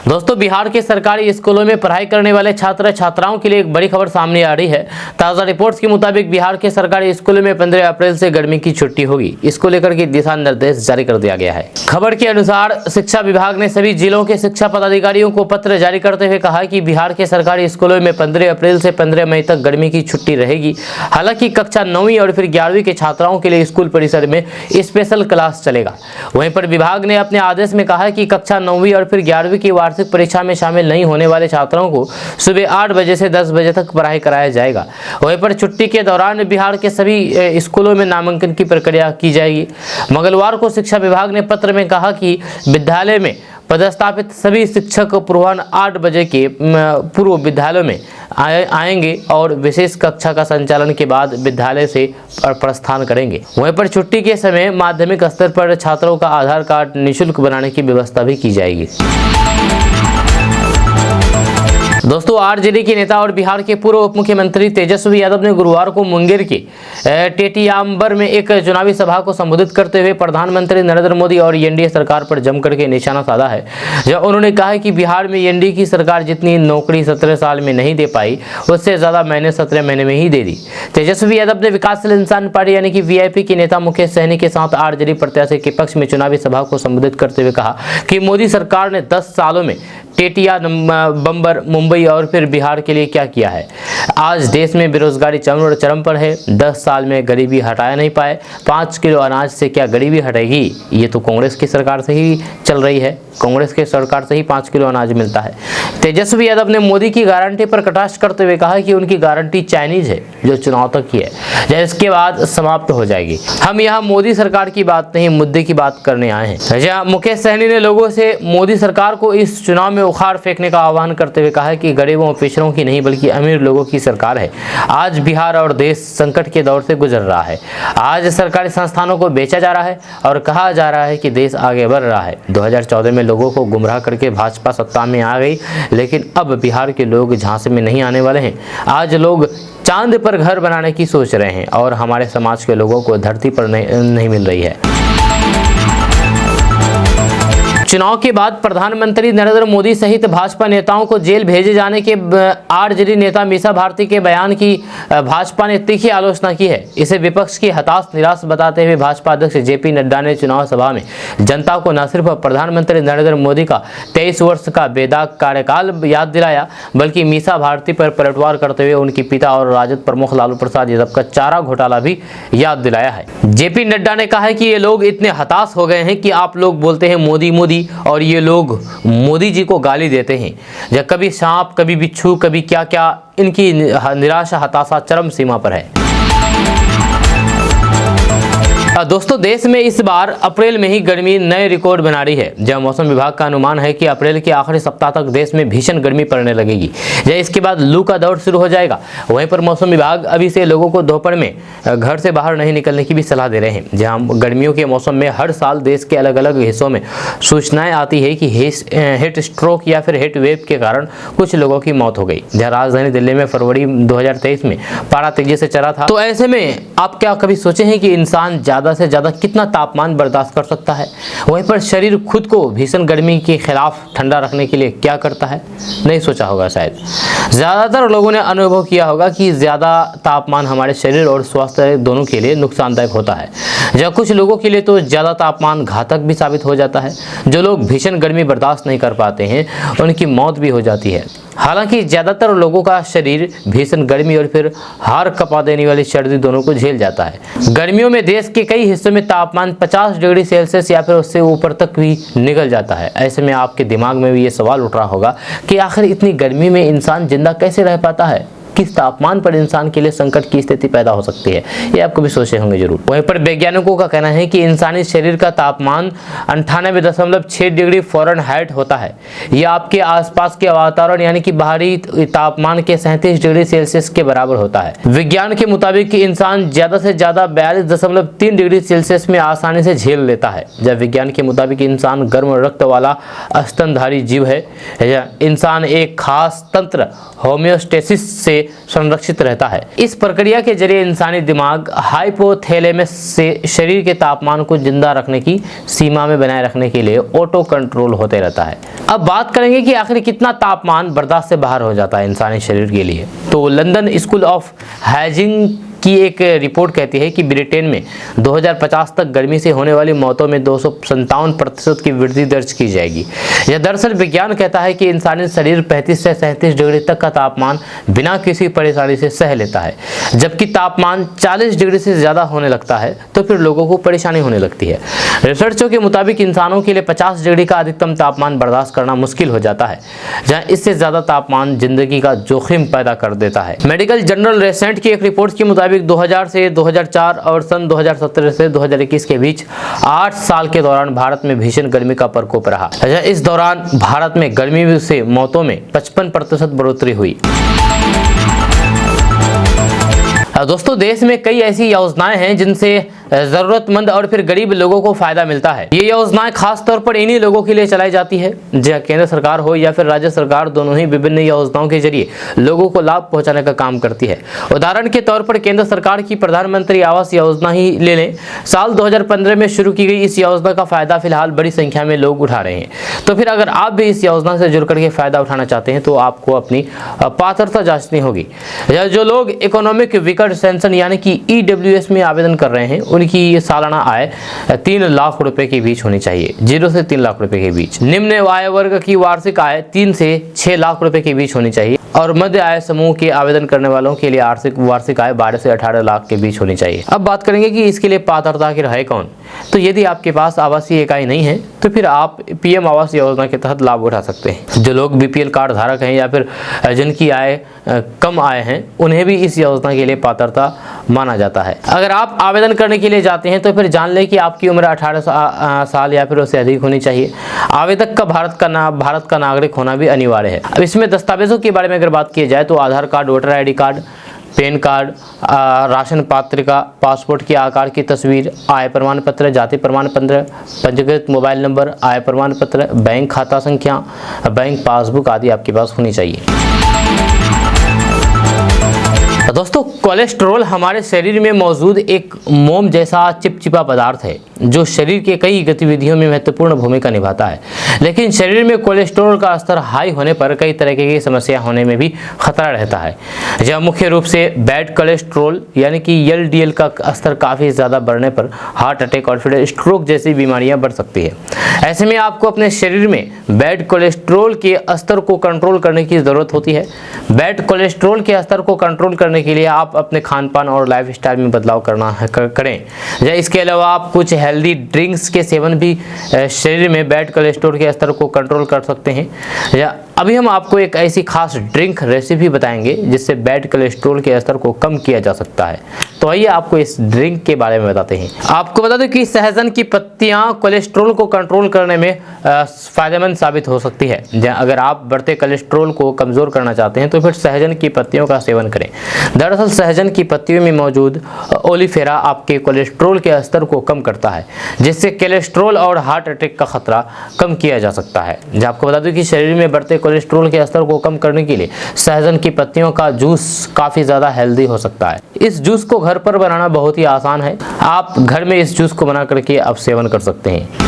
दोस्तों, बिहार के सरकारी स्कूलों में पढ़ाई करने वाले छात्र छात्राओं के लिए एक बड़ी खबर सामने आ रही है। ताज़ा रिपोर्ट्स के मुताबिक बिहार के सरकारी स्कूलों में 15 अप्रैल से गर्मी की छुट्टी होगी। इसको लेकर के दिशा निर्देश जारी कर दिया गया है। खबर के अनुसार शिक्षा विभाग ने सभी जिलों के शिक्षा पदाधिकारियों को पत्र जारी करते हुए कहा कि बिहार के सरकारी स्कूलों में 15 अप्रैल से 15 मई तक गर्मी की छुट्टी रहेगी। हालांकि कक्षा 9वीं और फिर 11वीं के छात्राओं के लिए स्कूल परिसर में स्पेशल क्लास चलेगा। वहीं पर विभाग ने अपने आदेश में कहा कि कक्षा 9वीं और फिर 11वीं की वार्षिक परीक्षा में शामिल नहीं होने वाले छात्रों को सुबह 8 बजे से 10 बजे तक पढ़ाई कराया जाएगा। वहीं पर छुट्टी के दौरान बिहार के सभी स्कूलों में नामांकन की प्रक्रिया की जाएगी। मंगलवार को शिक्षा विभाग ने पत्र में कहा कि विद्यालय में पदस्थापित सभी शिक्षक पूर्वाह्न 8 बजे के पूर्व विद्यालयों में आएंगे और विशेष कक्षा का संचालन के बाद विद्यालय से प्रस्थान करेंगे। वहीं पर छुट्टी के समय माध्यमिक स्तर पर छात्रों का आधार कार्ड निःशुल्क बनाने की व्यवस्था भी की जाएगी। दोस्तों, आरजेडी के नेता और बिहार के पूर्व उप मुख्यमंत्री तेजस्वी यादव ने गुरुवार को मुंगेर के टेटियांबर में एक चुनावी सभा को संबोधित करते हुए प्रधानमंत्री नरेंद्र मोदी और एनडीए सरकार पर जमकर के निशाना साधा है। जब उन्होंने कहा है कि बिहार में एनडीए की सरकार जितनी नौकरी 17 साल में नहीं दे पाई, उससे ज्यादा मैंने 17 महीने में ही दे दी। तेजस्वी यादव ने विकासशील इंसान पार्टी यानी कि वीआईपी के नेता मुकेश सहनी के साथ आरजेडी प्रत्याशी के पक्ष में चुनावी सभा को संबोधित करते हुए कहा कि मोदी सरकार ने 10 सालों में टेटिया, बम्बर, मुंबई और फिर बिहार के लिए क्या किया है। आज देश में बेरोजगारी चरम पर है। 10 साल में गरीबी हटाया नहीं पाए। 5 किलो अनाज से क्या गरीबी हटेगी? ये तो कांग्रेस की सरकार से ही चल रही है। कांग्रेस के सरकार से ही 5 किलो अनाज मिलता है। तेजस्वी यादव ने मोदी की गारंटी पर कटाक्ष करते हुए कहा कि उनकी गारंटी चाइनीज है, जो चुनाव तक ही है, इसके बाद समाप्त हो जाएगी। हम यहाँ मोदी सरकार की बात नहीं, मुद्दे की बात करने आए हैं। जहाँ मुकेश सहनी ने लोगों से मोदी सरकार को इस चुनाव में उखाड़ फेंकने का आह्वान करते हुए कहा कि गरीबों और पिछड़ों की नहीं बल्कि अमीर लोगों की सरकार है। आज बिहार और देश संकट के दौर से गुजर रहा है। आज सरकारी संस्थानों को बेचा जा रहा है और कहा जा रहा है कि देश आगे बढ़ रहा है। 2014 में लोगों को गुमराह करके भाजपा सत्ता में आ गई, लेकिन अब बिहार के लोग झांसे में नहीं आने वाले हैं। आज लोग चांद पर घर बनाने की सोच रहे हैं और हमारे समाज के लोगों को धरती पर नहीं मिल रही है। चुनाव के बाद प्रधानमंत्री नरेंद्र मोदी सहित भाजपा नेताओं को जेल भेजे जाने के आरजेडी नेता मीसा भारती के बयान की भाजपा ने तीखी आलोचना की है। इसे विपक्ष की हताश निराश बताते हुए भाजपा अध्यक्ष जेपी नड्डा ने चुनाव सभा में जनता को न सिर्फ प्रधानमंत्री नरेंद्र मोदी का 23 वर्ष का बेदाग कार्यकाल याद दिलाया, बल्कि मीसा भारती पर पलटवार करते हुए उनके पिता और राजद प्रमुख लालू प्रसाद यादव का चारा घोटाला भी याद दिलाया है। जेपी नड्डा ने कहा है कि ये लोग इतने हताश हो गए हैं कि आप लोग बोलते हैं मोदी मोदी और ये लोग मोदी जी को गाली देते हैं। जब कभी सांप, कभी बिच्छू, कभी क्या क्या, इनकी निराशा हताशा चरम सीमा पर है। दोस्तों, देश में इस बार अप्रैल में ही गर्मी नए रिकॉर्ड बना रही है। जब मौसम विभाग का अनुमान है कि अप्रैल के आखिरी सप्ताह तक देश में भीषण गर्मी पड़ने लगेगी, जब इसके बाद लू का दौर शुरू हो जाएगा। वहीं पर मौसम विभाग अभी से लोगों को दोपहर में घर से बाहर नहीं निकलने की भी सलाह दे रहे हैं। जहां गर्मियों के मौसम में हर साल देश के अलग अलग हिस्सों में सूचनाएं आती है कि हीट स्ट्रोक या फिर हीट वेव के कारण कुछ लोगों की मौत हो गई। जहाँ राजधानी दिल्ली में फरवरी 2023 में पारा तेजी से चढ़ा था। तो ऐसे में आप क्या कभी सोचे हैं कि इंसान ज्यादा से ज्यादा कितना तापमान बर्दाश्त कर सकता है? वहीं पर शरीर खुद को भीषण गर्मी के खिलाफ ठंडा रखने के लिए क्या करता है? नहीं सोचा होगा शायद। ज्यादातर लोगों ने अनुभव किया होगा कि ज्यादा तापमान हमारे शरीर और स्वास्थ्य दोनों के लिए नुकसानदायक होता है। जब कुछ लोगों के लिए तो ज्यादा तापमान घातक भी साबित हो जाता है। जो लोग भीषण गर्मी बर्दाश्त नहीं कर पाते हैं, उनकी मौत भी हो जाती है। हालांकि ज्यादातर लोगों का शरीर भीषण गर्मी और फिर हार कपा देने वाली सर्दी दोनों को झेल जाता है। गर्मियों में देश के कई हिस्सों में तापमान 50 डिग्री सेल्सियस या फिर उससे ऊपर तक भी निकल जाता है। ऐसे में आपके दिमाग में भी ये सवाल उठ रहा होगा कि आखिर इतनी गर्मी में इंसान जिंदा कैसे रह पाता है? किस तापमान पर इंसान के लिए संकट की स्थिति पैदा हो सकती है? ये आप कभी सोचे होंगे जरूर। वहीं पर वैज्ञानिकों का कहना है कि इंसानी शरीर का तापमान 98.6 डिग्री फ़ारेनहाइट होता है। यह आपके आसपास के वातावरण यानी कि बाहरी तापमान के 37 डिग्री सेल्सियस के बराबर होता है। विज्ञान के मुताबिक इंसान ज्यादा से ज्यादा 42.3 डिग्री सेल्सियस में आसानी से झेल लेता है। जब विज्ञान के मुताबिक इंसान गर्म रक्त वाला स्तनधारी जीव है। इंसान एक खास तंत्र होम्योस्टेसिस से संरक्षित रहता है। इस प्रक्रिया के जरिए इंसानी दिमाग हाइपोथैलेमस से शरीर के तापमान को जिंदा रखने की सीमा में बनाए रखने के लिए ऑटो कंट्रोल होते रहता है। अब बात करेंगे कि आखिर कितना तापमान बर्दाश्त से बाहर हो जाता है इंसानी शरीर के लिए। तो लंदन स्कूल ऑफ हाइजीन की एक रिपोर्ट कहती है कि ब्रिटेन में 2050 तक गर्मी से होने वाली मौतों में 257% की वृद्धि दर्ज की जाएगी। यह दरअसल विज्ञान कहता है कि इंसानी शरीर 35 से 37 डिग्री तक का तापमान बिना किसी परेशानी से सह लेता है। जबकि तापमान 40 डिग्री से ज़्यादा होने लगता है तो फिर लोगों को परेशानी होने लगती है। रिसर्चों के मुताबिक इंसानों के लिए 50 डिग्री का अधिकतम तापमान बर्दाश्त करना मुश्किल हो जाता है, जहाँ इससे ज़्यादा तापमान जिंदगी का जोखिम पैदा कर देता है। मेडिकल जर्नल रिसेंट की एक रिपोर्ट के मुताबिक मुताबिक 2000 से 2004 और सन 2017 से 2021 के बीच 8 साल के दौरान भारत में भीषण गर्मी का प्रकोप रहा। इस दौरान भारत में गर्मी से मौतों में 55% बढ़ोतरी हुई। दोस्तों, देश में कई ऐसी योजनाएं हैं जिनसे जरूरतमंद और फिर गरीब लोगों को फायदा मिलता है। ये योजनाएं खास तौर पर इन्हीं लोगों के लिए चलाई जाती है। जहाँ केंद्र सरकार हो या फिर राज्य सरकार, दोनों ही विभिन्न योजनाओं के जरिए लोगों को लाभ पहुंचाने का काम करती है। उदाहरण के तौर पर केंद्र सरकार की प्रधानमंत्री आवास योजना ही ले लें। साल 2015 में शुरू की गई इस योजना का फायदा फिलहाल बड़ी संख्या में लोग उठा रहे हैं। तो फिर अगर आप भी इस योजना से जुड़ करके फायदा उठाना चाहते हैं तो आपको अपनी पात्रता जांचनी होगी। जो लोग इकोनॉमिक वीकर सेंशन यानी कि EWS में आवेदन कर रहे हैं, उनकी ये सालाना आय 3 लाख रुपए के बीच होनी चाहिए, 0 से 3 लाख रुपए के बीच। निम्न आय वर्ग की वार्षिक आय 3 से 6 लाख रुपए के बीच होनी चाहिए और मध्य आय समूह के आवेदन करने वालों के लिए वार्षिक आय 12 से 18 लाख के बीच होनी चाहिए। अब बात करेंगे कि इसके लिए पात्रता आखिर है कौन। तो यदि आपके पास आवासीय इकाई नहीं है तो फिर आप PM आवास योजना के तहत लाभ उठा सकते हैं। जो लोग BPL कार्ड धारक हैं या फिर जिनकी आय कम आय हैं, उन्हें भी इस योजना के लिए पात्रता माना जाता है। अगर आप आवेदन करने के लिए जाते हैं तो फिर जान लें कि आपकी उम्र 18 साल या फिर उससे अधिक होनी चाहिए। आवेदक का भारत का नागरिक होना भी अनिवार्य है। अब इसमें दस्तावेजों के बारे में अगर बात की जाए तो Aadhaar card, voter ID card, PAN card, ration पत्रिका, पासपोर्ट के आकार की तस्वीर, आय प्रमाण पत्र, जाति प्रमाण पत्र, पंजीकृत मोबाइल नंबर, आय प्रमाण पत्र, बैंक खाता संख्या, बैंक पासबुक आदि आपके पास होनी चाहिए। दोस्तों, कोलेस्ट्रॉल हमारे शरीर में मौजूद एक मोम जैसा चिपचिपा पदार्थ है जो शरीर के कई गतिविधियों में महत्वपूर्ण भूमिका निभाता है। लेकिन शरीर में कोलेस्ट्रॉल का स्तर हाई होने पर कई तरह की समस्या होने में भी खतरा रहता है। यह मुख्य रूप से बैड कोलेस्ट्रॉल यानी कि LDL का स्तर काफ़ी ज़्यादा बढ़ने पर हार्ट अटैक और फिर स्ट्रोक जैसी बीमारियां बढ़ सकती है। ऐसे में आपको अपने शरीर में बैड कोलेस्ट्रॉल के स्तर को कंट्रोल करने की ज़रूरत होती है। बैड कोलेस्ट्रॉल के स्तर को कंट्रोल करने के लिए आप अपने खान पान और लाइफ स्टाइल में बदलाव करें। इसके अलावा आप कुछ हेल्दी ड्रिंक्स के सेवन भी शरीर में बैड कोलेस्ट्रॉल के स्तर को कंट्रोल कर सकते हैं। अभी हम आपको एक ऐसी खास ड्रिंक रेसिपी बताएंगे जिससे बैड कोलेस्ट्रॉल के स्तर को कम किया जा सकता है। तो आइए आपको इस ड्रिंक के बारे में बताते हैं। आपको बता दें कि सहजन की पत्तियां कोलेस्ट्रॉल को कंट्रोल करने में फायदेमंद साबित हो सकती है। अगर आप बढ़ते कोलेस्ट्रॉल को कमज़ोर करना चाहते हैं तो फिर सहजन की पत्तियों का सेवन करें। दरअसल सहजन की पत्तियों में मौजूद ओलिफेरा आपके कोलेस्ट्रॉल के स्तर को कम करता है, जिससे कोलेस्ट्रॉल और हार्ट अटैक का खतरा कम किया जा सकता है। आपको बता दूं कि शरीर में बढ़ते कोलेस्ट्रॉल के स्तर को कम करने के लिए सहजन की पत्तियों का जूस काफ़ी ज़्यादा हेल्दी हो सकता है। इस जूस को घर पर बनाना बहुत ही आसान है। आप घर में इस जूस को बना करके आप सेवन कर सकते हैं।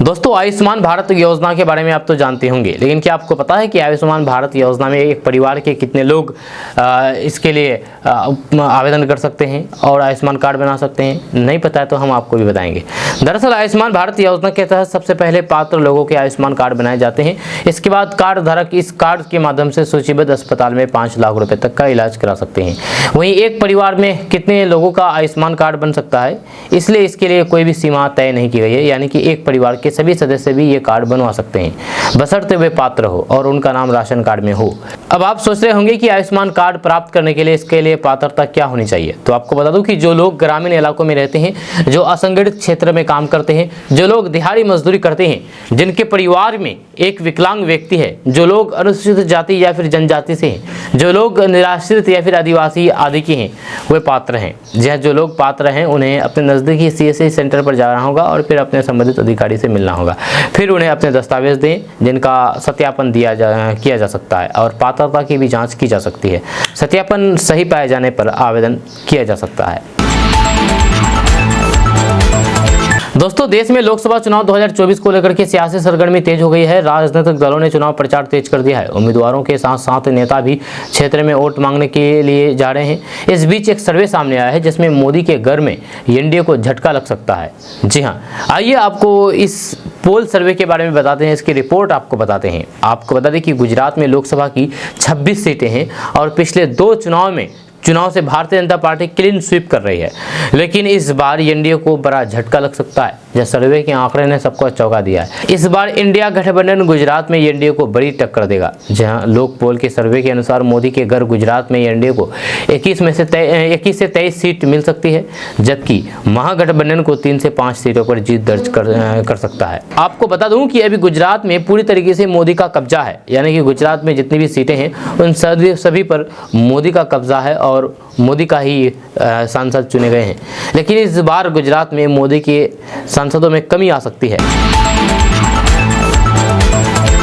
दोस्तों, आयुष्मान भारत योजना के बारे में आप तो जानते होंगे, लेकिन क्या आपको पता है कि आयुष्मान भारत योजना में एक परिवार के कितने लोग इसके लिए आवेदन कर सकते हैं और आयुष्मान कार्ड बना सकते हैं? नहीं पता है तो हम आपको भी बताएंगे। दरअसल आयुष्मान भारत योजना के तहत सबसे पहले पात्र लोगों के आयुष्मान कार्ड बनाए जाते हैं। इसके बाद कार्ड धारक इस कार्ड के माध्यम से सूचीबद्ध अस्पताल में 5 लाख रुपए तक का इलाज करा सकते हैं। वहीं एक परिवार में कितने लोगों का आयुष्मान कार्ड बन सकता है, इसलिए इसके लिए कोई भी सीमा तय नहीं की गई है। यानी कि एक परिवार के सभी सदस्य भी ये कार्ड बनवा सकते हैं, बशर्ते वे पात्र हो और उनका नाम राशन कार्ड में हो। अब आप सोच रहे होंगे कि आयुष्मान कार्ड प्राप्त करने के लिए इसके लिए पात्रता क्या होनी चाहिए। तो आपको बता दूं कि जो लोग ग्रामीण इलाकों में रहते हैं, जो असंगठित क्षेत्र में काम करते हैं, जो लोग दिहाड़ी मजदूरी करते हैं, जिनके परिवार में एक विकलांग व्यक्ति है, जो लोग अनुसूचित जाति या फिर जनजाति से हैं, जो लोग निराश्रित या फिर आदिवासी आदि के हैं, वे पात्र हैं। जो लोग पात्र हैं उन्हें अपने नज़दीकी CSC सेंटर पर जाना होगा और फिर अपने संबंधित अधिकारी से मिलना होगा। फिर उन्हें अपने दस्तावेज दें जिनका सत्यापन किया जा सकता है और पात्रता की भी जांच की जा सकती है। सत्यापन सही पाए जाने पर आवेदन किया जा सकता है। दोस्तों, देश में लोकसभा चुनाव 2024 को लेकर के सियासी सरगर्मी तेज हो गई है। राजनीतिक दलों ने चुनाव प्रचार तेज कर दिया है। उम्मीदवारों के साथ साथ नेता भी क्षेत्र में वोट मांगने के लिए जा रहे हैं। इस बीच एक सर्वे सामने आया है जिसमें मोदी के घर में एनडीए को झटका लग सकता है। जी हाँ, आइए आपको इस पोल सर्वे के बारे में बताते हैं, इसकी रिपोर्ट आपको बताते हैं। आपको बता दें कि गुजरात में लोकसभा की 26 सीटें हैं और पिछले 2 चुनाव से Bharatiya Janata party clean sweep कर रही है, लेकिन इस बार एनडीए को बड़ा झटका लग सकता है। जब सर्वे के आंकड़े ने सबको चौंका दिया है। इस बार इंडिया गठबंधन गुजरात में एनडीए को बड़ी टक्कर देगा। जहां लोक पोल के सर्वे के अनुसार मोदी के घर गुजरात में एनडीए को 21 से 23 सीट मिल सकती है, जबकि महागठबंधन को 3 से 5 सीटों पर जीत दर्ज कर सकता है। आपको बता दूं कि अभी गुजरात में पूरी तरीके से मोदी का कब्जा है, यानी कि गुजरात में जितनी भी सीटें हैं उन सभी पर मोदी का कब्जा है और मोदी का ही सांसद चुने गए हैं। लेकिन इस बार गुजरात में मोदी के सांसदों में कमी आ सकती है।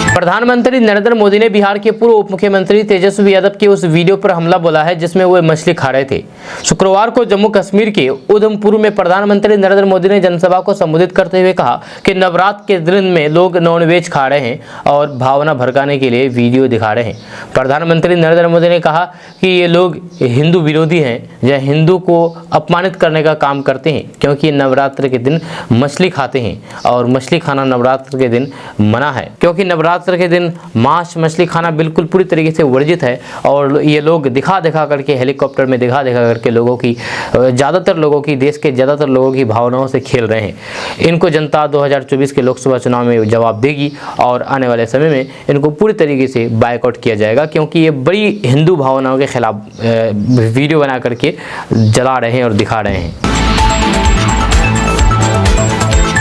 प्रधानमंत्री नरेंद्र मोदी ने बिहार के पूर्व उप मुख्यमंत्री तेजस्वी यादव के उस वीडियो पर हमला बोला है जिसमें वो मछली खा रहे थे। शुक्रवार को जम्मू कश्मीर के उधमपुर में प्रधानमंत्री नरेंद्र मोदी ने जनसभा को संबोधित करते हुए कहा कि नवरात्र के दिन में लोग नॉनवेज खा रहे हैं और भावना भड़काने के लिए वीडियो दिखा रहे हैं। प्रधानमंत्री नरेंद्र मोदी ने कहा कि ये लोग हिंदू विरोधी हैं या हिंदू को अपमानित करने का काम करते हैं, क्योंकि नवरात्र के दिन मछली खाते हैं और मछली खाना नवरात्र के दिन मना है, क्योंकि नवरात्र के दिन मांस मछली खाना बिल्कुल पूरी तरीके से वर्जित है। और ये लोग दिखा करके हेलीकॉप्टर में दिखा करके लोगों की देश के ज़्यादातर लोगों की भावनाओं से खेल रहे हैं। इनको जनता 2024 के लोकसभा चुनाव में जवाब देगी और आने वाले समय में इनको पूरी तरीके से बायकॉट किया जाएगा, क्योंकि ये बड़ी हिंदू भावनाओं के खिलाफ वीडियो बना करके जला रहे हैं और दिखा रहे हैं।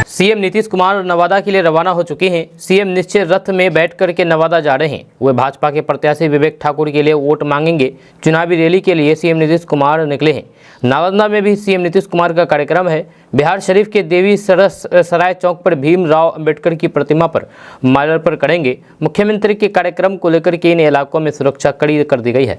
सीएम नीतीश कुमार नवादा के लिए रवाना हो चुके हैं। सीएम निश्चित रथ में बैठ करके नवादा जा रहे हैं। वे भाजपा के प्रत्याशी विवेक ठाकुर के लिए वोट मांगेंगे। चुनावी रैली के लिए सीएम नीतीश कुमार निकले हैं। नालंदा में भी सीएम नीतीश कुमार का कार्यक्रम है। बिहार शरीफ के देवी सराय चौक पर भीमराव अंबेडकर की प्रतिमा पर माल्यार्पण करेंगे। मुख्यमंत्री के कार्यक्रम को लेकर के इन इलाकों में सुरक्षा कड़ी कर दी गई है।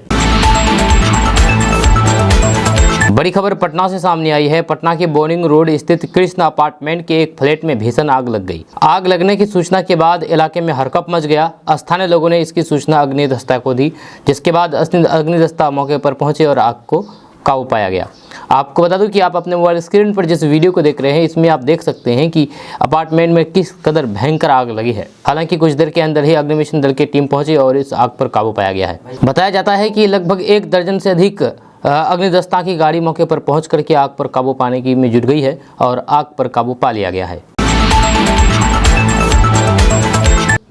बड़ी खबर पटना से सामने आई है। पटना के बोरिंग रोड स्थित कृष्ण अपार्टमेंट के एक फ्लैट में भीषण आग लग गई। आग लगने की सूचना के बाद इलाके में हड़कंप मच गया। स्थानीय लोगों ने इसकी सूचना अग्निदस्ता को दी, जिसके बाद अग्निदस्ता मौके पर पहुंचे और आग को काबू पाया गया। आपको बता दूं कि आप अपने मोबाइल स्क्रीन पर जिस वीडियो को देख रहे हैं, इसमें आप देख सकते हैं कि अपार्टमेंट में किस कदर भयंकर आग लगी है। हालांकि कुछ देर के अंदर ही अग्निशमन दल की टीम पहुंची और इस आग पर काबू पाया गया है। बताया जाता है कि लगभग 1 दर्जन से अधिक अग्निदस्ता की गाड़ी मौके पर पहुंच करके आग पर काबू पाने की में जुट गई है और आग पर काबू पा लिया गया है।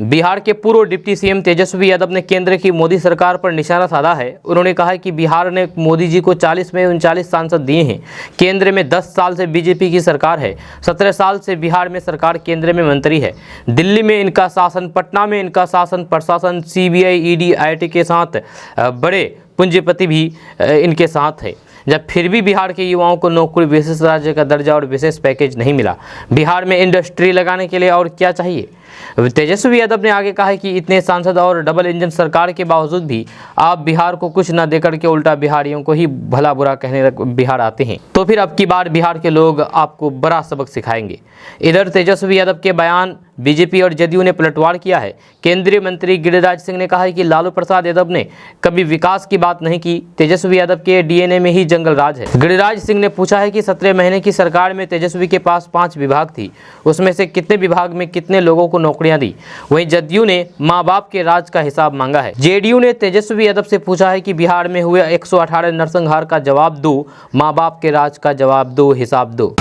बिहार के पूर्व डिप्टी सीएम तेजस्वी यादव ने केंद्र की मोदी सरकार पर निशाना साधा है। उन्होंने कहा है कि बिहार ने मोदी जी को 40 में 39 सांसद दिए हैं। केंद्र में 10 साल से बीजेपी की सरकार है। 17 साल से बिहार में सरकार केंद्र में मंत्री है। दिल्ली में इनका शासन, पटना में इनका शासन प्रशासन, सीबीआई, ईडी, आईटी के साथ बड़े पूंजीपति भी इनके साथ है। जब फिर भी बिहार के युवाओं को नौकरी, विशेष राज्य का दर्जा और विशेष पैकेज नहीं मिला। बिहार में इंडस्ट्री लगाने के लिए और क्या चाहिए। तेजस्वी यादव ने आगे कहा है कि इतने सांसद और डबल इंजन सरकार के बावजूद भी आप बिहार को कुछ न देकर के उल्टा बिहारियों को ही भला बुरा कहने बिहार आते हैं, तो फिर अब की बार बिहार के लोग आपको बड़ा सबक सिखाएंगे। इधर तेजस्वी यादव के बयान बीजेपी और जदयू ने पलटवार किया है। केंद्रीय मंत्री गिरिराज सिंह ने कहा है कि लालू प्रसाद यादव ने कभी विकास की बात नहीं की। तेजस्वी यादव के डीएनए में ही जंगल राज है। गिरिराज सिंह ने पूछा है कि 17 महीने की सरकार में तेजस्वी के पास 5 विभाग थी, उसमें से कितने विभाग में कितने लोगों को नौकरियां दी। वहीं जदयू ने माँ बाप के राज का हिसाब मांगा है। जेडीयू ने तेजस्वी यादव से पूछा है कि बिहार में हुए 118 नरसंहार का जवाब दो, माँ बाप के राज का जवाब दो, हिसाब दो।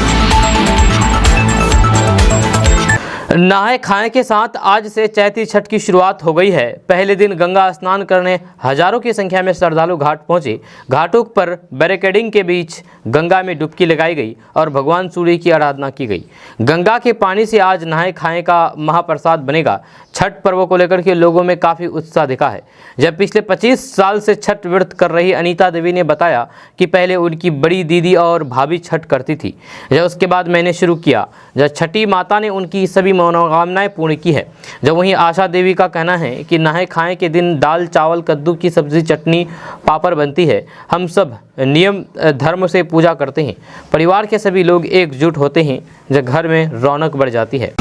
नहाए खाए के साथ आज से चैती छठ की शुरुआत हो गई है। पहले दिन गंगा स्नान करने हजारों की संख्या में श्रद्धालु घाट पहुंचे। घाटों पर बैरिकेडिंग के बीच गंगा में डुबकी लगाई गई और भगवान सूर्य की आराधना की गई। गंगा के पानी से आज नहाए खाए का महाप्रसाद बनेगा। छठ पर्व को लेकर के लोगों में काफ़ी उत्साह दिखा है। जब पिछले 25 साल से छठ व्रत कर रही अनीता देवी ने बताया कि पहले उनकी बड़ी दीदी और भाभी छठ करती थी, जब उसके बाद मैंने शुरू किया, जब छठी माता ने उनकी सभी मनोकामनाएं पूर्ण की है। जब वहीं आशा देवी का कहना है कि नहाए खाए के दिन दाल चावल कद्दू की सब्जी चटनी पापड़ बनती है। हम सब नियम धर्म से पूजा करते हैं। परिवार के सभी लोग एकजुट होते हैं, जब घर में रौनक बढ़ जाती है।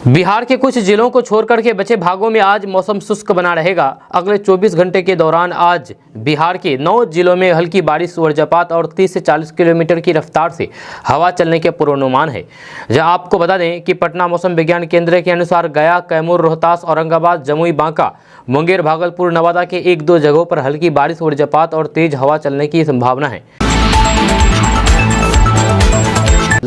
बिहार के कुछ जिलों को छोड़कर के बचे भागों में आज मौसम शुष्क बना रहेगा। अगले 24 घंटे के दौरान आज बिहार के 9 जिलों में हल्की बारिश, वज्रपात और 30 से 40 किलोमीटर की रफ्तार से हवा चलने के पूर्वानुमान है। जहां आपको बता दें कि पटना मौसम विज्ञान केंद्र के अनुसार गया, कैमूर, रोहतास, औरंगाबाद, जमुई, बांका, मुंगेर, भागलपुर, नवादा के 1-2 जगहों पर हल्की बारिश, वज्रपात और तेज हवा चलने की संभावना है।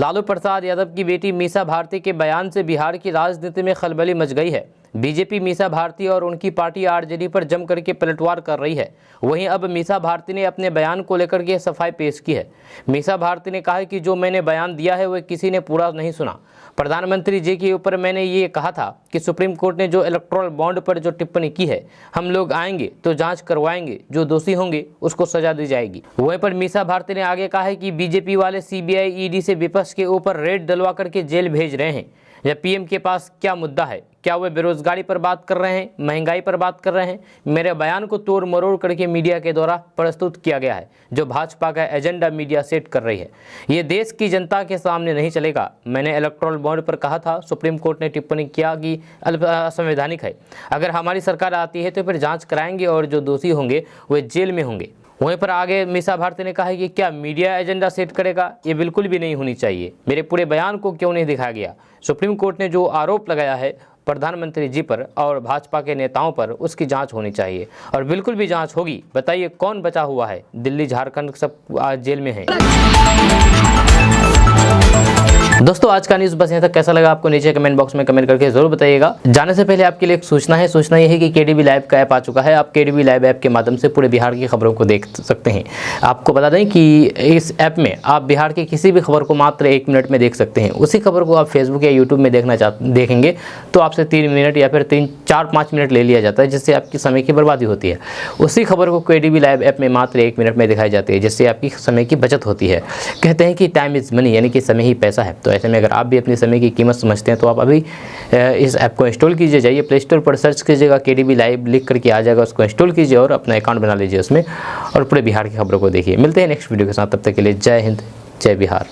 लालू प्रसाद यादव की बेटी मीसा भारती के बयान से बिहार की राजनीति में खलबली मच गई है। बीजेपी मीसा भारती और उनकी पार्टी आरजेडी पर जम करके पलटवार कर रही है। वहीं अब मीसा भारती ने अपने बयान को लेकर के सफाई पेश की है। मीसा भारती ने कहा कि जो मैंने बयान दिया है वह किसी ने पूरा नहीं सुना। प्रधानमंत्री जी के ऊपर मैंने ये कहा था कि सुप्रीम कोर्ट ने जो इलेक्टोरल बॉन्ड पर जो टिप्पणी की है, हम लोग आएंगे तो जांच करवाएंगे, जो दोषी होंगे उसको सजा दी जाएगी। वहीं पर मीसा भारती ने आगे कहा है कि बीजेपी वाले सीबीआई ईडी से विपक्ष के ऊपर रेड डलवा करके जेल भेज रहे हैं। या पीएम के पास क्या मुद्दा है? क्या वे बेरोजगारी पर बात कर रहे हैं, महंगाई पर बात कर रहे हैं? मेरे बयान को तोड़ मरोड़ करके मीडिया के द्वारा प्रस्तुत किया गया है, जो भाजपा का एजेंडा मीडिया सेट कर रही है। ये देश की जनता के सामने नहीं चलेगा। मैंने इलेक्टोरल बॉन्ड पर कहा था, सुप्रीम कोर्ट ने टिप्पणी किया कि असंवैधानिक है। अगर हमारी सरकार आती है तो फिर जाँच कराएंगे और जो दोषी होंगे वे जेल में होंगे। वहीं पर आगे मीसा भारती ने कहा है कि क्या मीडिया एजेंडा सेट करेगा? ये बिल्कुल भी नहीं होनी चाहिए। मेरे पूरे बयान को क्यों नहीं दिखाया गया? सुप्रीम कोर्ट ने जो आरोप लगाया है प्रधानमंत्री जी पर और भाजपा के नेताओं पर, उसकी जांच होनी चाहिए और बिल्कुल भी जांच होगी। बताइए कौन बचा हुआ है? दिल्ली, झारखंड सब आज जेल में है। दोस्तों आज का न्यूज़ बस यहाँ तक। कैसा लगा आपको नीचे कमेंट बॉक्स में कमेंट करके जरूर बताइएगा। जाने से पहले आपके लिए एक सूचना है। सूचना ये है कि केडीबी लाइव का ऐप आ चुका है। आप केडीबी लाइव ऐप के माध्यम से पूरे बिहार की खबरों को देख सकते हैं। आपको बता दें कि इस ऐप में आप बिहार की किसी भी खबर को मात्र 1 मिनट में देख सकते हैं। उसी खबर को आप फेसबुक या यूट्यूब में देखेंगे तो आपसे 3 मिनट या फिर 4-5 मिनट ले लिया जाता है, जिससे आपकी समय की बर्बादी होती है। उसी खबर को केडीबी लाइव ऐप में मात्र 1 मिनट में दिखाई जाती है, जिससे आपकी समय की बचत होती है। कहते हैं कि टाइम इज़ मनी, यानी कि समय ही पैसा है। तो ऐसे में अगर आप भी अपने समय की कीमत समझते हैं तो आप अभी इस ऐप को इंस्टॉल कीजिए। जाइए प्ले स्टोर पर सर्च कीजिएगा, केडीबी लाइव लिख करके आ जाएगा, उसको इंस्टॉल कीजिए और अपना अकाउंट बना लीजिए उसमें और पूरे बिहार की खबरों को देखिए। मिलते हैं नेक्स्ट वीडियो के साथ, तब तक के लिए जय हिंद, जय बिहार।